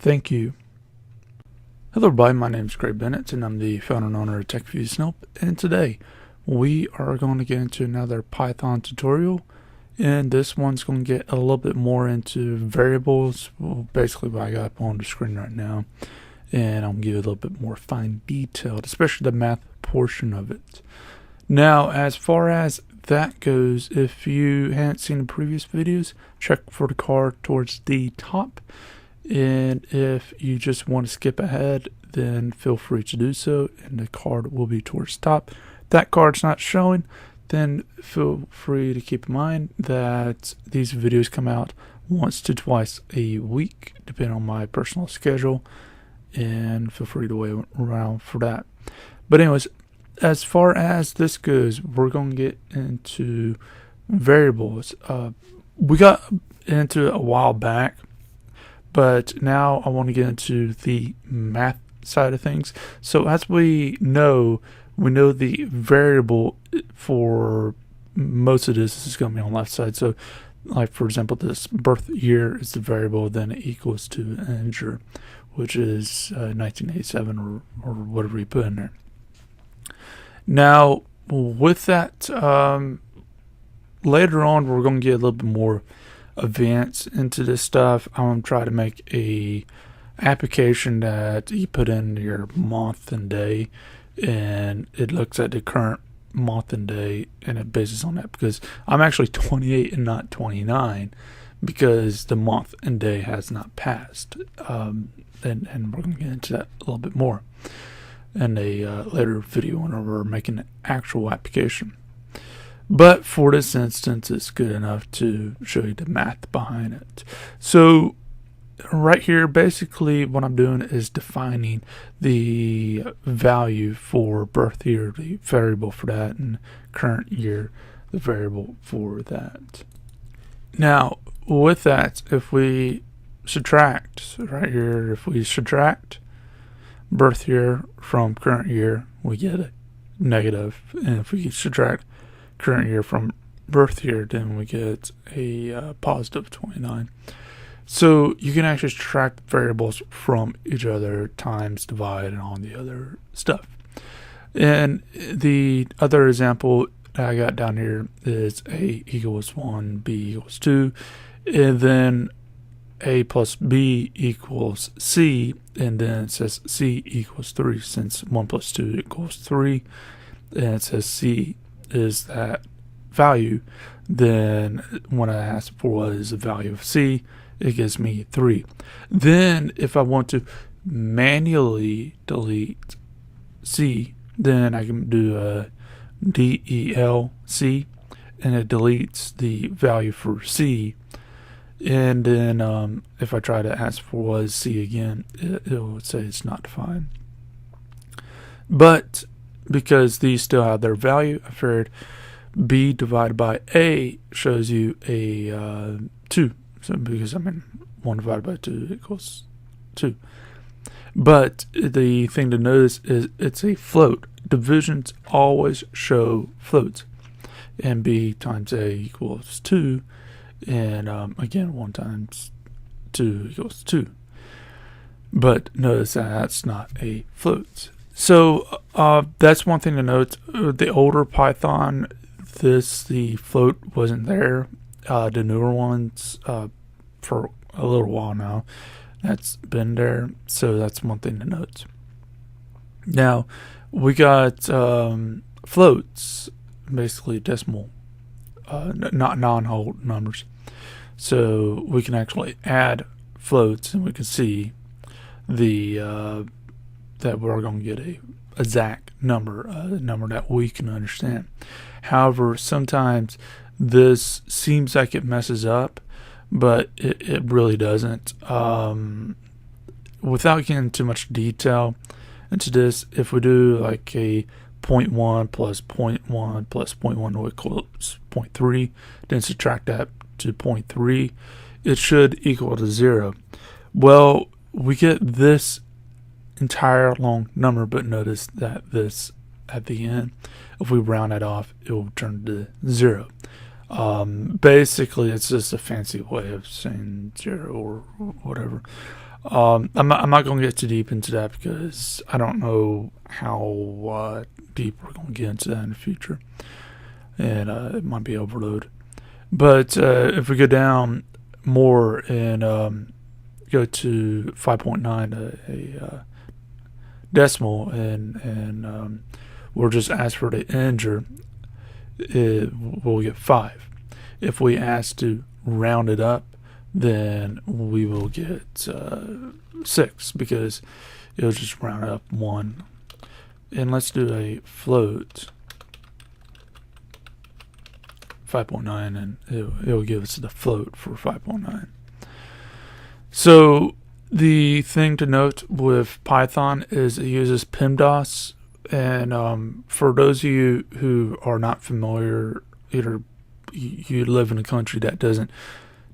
Thank you. Hello everybody, my name is Craig Bennett and I'm the founder and owner of TechViewsNope, and today we are going to get into another Python tutorial, and this one's going to get a little bit more into variables, basically what I got up on the screen right now, and I'm going to give you a little bit more fine detailed, especially the math portion of it. Now, as far as that goes, if you haven't seen the previous videos, check for the card towards the top. And if you just want to skip ahead, then feel free to do so, and the card will be towards the top. If that card's not showing, then feel free to keep in mind that these videos come out once to twice a week, depending on my personal schedule, and feel free to wait around for that. But anyways, as far as this goes, we're going to get into variables. We got into it a while back, but now I want to get into the math side of things. So as we know the variable for most of this is going to be on the left side. So like, for example, this birth year is the variable, then it equals to an integer, which is 1987 or whatever you put in there. Now, with that, later on, we're going to get a little bit more advanced into this stuff. I'm going to try to make a application that you put in your month and day, and it looks at the current month and day, and it bases on that, because I'm actually 28 and not 29, because the month and day has not passed. And we're going to get into that a little bit more in a later video whenever we're making an actual application. But for this instance, it's good enough to show you the math behind it. So right here, basically what I'm doing is defining the value for birth year, the variable for that, and current year, the variable for that. Now, with that, if we subtract, so right here, if we subtract birth year from current year, we get a negative. And if we subtract current year from birth year, then we get a positive 29. So you can actually subtract variables from each other, times, divide, and all the other stuff. And the other example that I got down here is A equals 1, B equals 2, and then A plus B equals C, and then it says C equals 3, since 1 plus 2 equals 3, and it says C is that value. Then when I ask for what is the value of C, it gives me 3. Then if I want to manually delete C, then I can do a DELC, and it deletes the value for C. And then if I try to ask for what is C again, it will say it's not defined. But because these still have their value, I figured B divided by A shows you a 2. So because 1 divided by 2 equals 2. But the thing to notice is it's a float. Divisions always show floats. And B times A equals 2. And again, 1 times 2 equals 2. But notice that that's not a float. So that's one thing to note. The older Python, the float wasn't there. The newer ones, for a little while now, that's been there. So that's one thing to note. Now, we got floats, basically decimal, not non-whole numbers. So we can actually add floats, and we can see the that we're going to get a exact number, a number that we can understand. However, sometimes this seems like it messes up, but it really doesn't. Without getting too much detail into this, if we do like a 0.1 plus 0.1 plus 0.1 equals 0.3, then subtract that to 0.3, it should equal to 0. Well, we get this entire long number, but notice that this at the end, if we round it off, it will turn to 0. Basically, it's just a fancy way of saying 0 or whatever. I'm not going to get too deep into that because I don't know how deep we're going to get into that in the future, and it might be overload. But if we go down more and go to 5.9, a decimal, and we'll just ask for the integer, we'll get 5. If we ask to round it up, then we will get 6 because it'll just round up 1. And let's do a float 5.9, and it'll give us the float for 5.9. So the thing to note with Python is it uses PEMDAS, and for those of you who are not familiar, either you live in a country that doesn't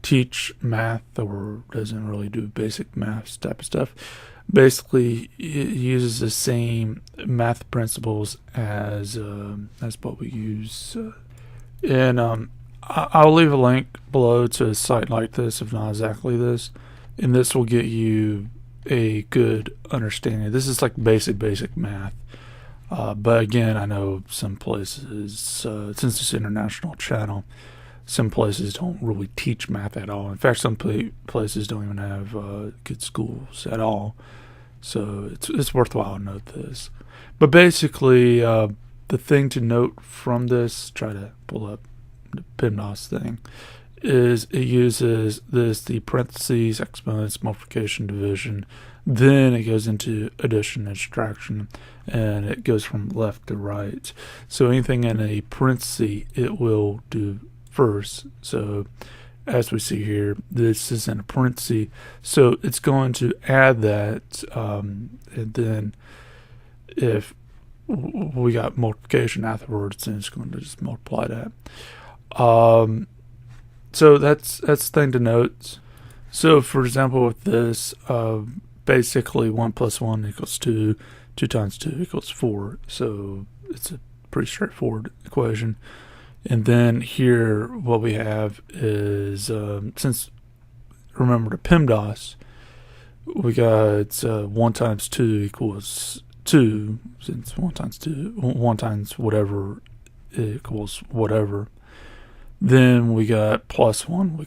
teach math or doesn't really do basic math type of stuff, basically it uses the same math principles as what we use. And I'll leave a link below to a site like this, if not exactly this, and this will get you a good understanding. This is like basic math. But again, I know some places, since it's an international channel, some places don't really teach math at all. In fact, some places don't even have good schools at all. So it's worthwhile to note this. But basically, the thing to note from this, try to pull up the PEMDAS thing, is it uses the parentheses, exponents, multiplication, division. Then it goes into addition and subtraction, and it goes from left to right. So anything in a parenthesis, it will do first. So as we see here, this is in a parenthesis, so it's going to add that, and then if we got multiplication afterwards, then it's going to just multiply that. So that's the thing to note. So for example, with this, basically 1 plus 1 equals 2, 2 times 2 equals 4. So it's a pretty straightforward equation. And then here what we have is, since remember the PEMDAS, we got 1 times 2 equals 2, since 1 times whatever equals whatever. Then we got plus 1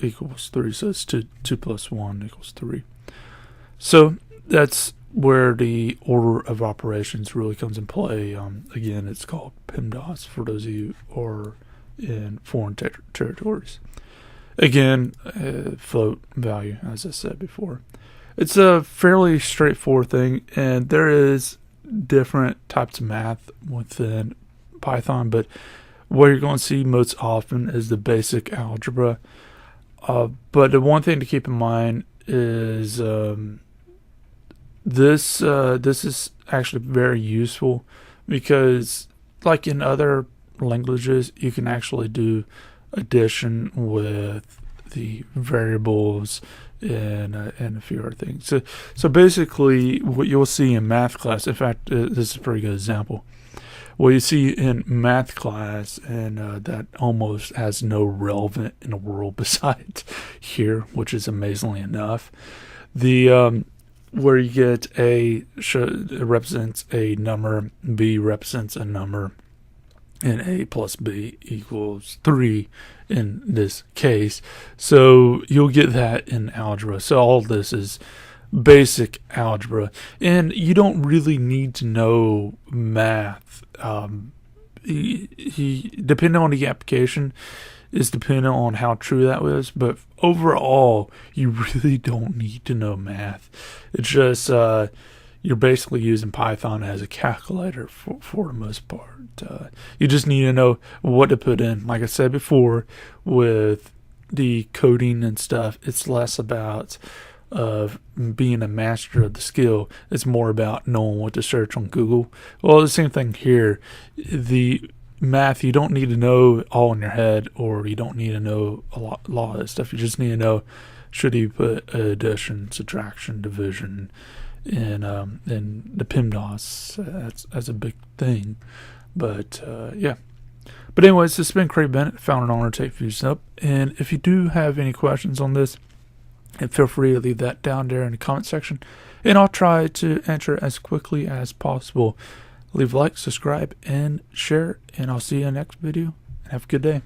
equals 3, so it's 2 plus 1 equals 3. So that's where the order of operations really comes in play. Again, it's called PEMDAS for those of you who are in foreign territories. Again, float value, as I said before. It's a fairly straightforward thing, and there is different types of math within Python, but what you're going to see most often is the basic algebra. But the one thing to keep in mind is this is actually very useful because, like in other languages, you can actually do addition with the variables and a few other things. So basically, what you'll see in math class, in fact, this is a pretty good example. What you see in math class, and that almost has no relevant in the world besides here, which is amazingly enough. The where you get A represents a number, B represents a number, and A plus B equals 3 in this case. So you'll get that in algebra. So all this is basic algebra, and you don't really need to know math. Depending on the application is dependent on how true that was, but overall you really don't need to know math. It's just you're basically using Python as a calculator for the most part. You just need to know what to put in. Like I said before, with the coding and stuff, it's less about of being a master of the skill. It's more about knowing what to search on Google. Well, the same thing here. The math, you don't need to know all in your head, or you don't need to know a lot of that stuff. You just need to know, should you put addition, subtraction, division, and the PEMDAS. That's a big thing. But yeah. But anyways, this has been Craig Bennett. Found an honor to take views up. And if you do have any questions on this, And feel free to leave that down there in the comment section, and I'll try to answer as quickly as possible. Leave a like, subscribe, and share, and I'll see you in the next video. Have a good day.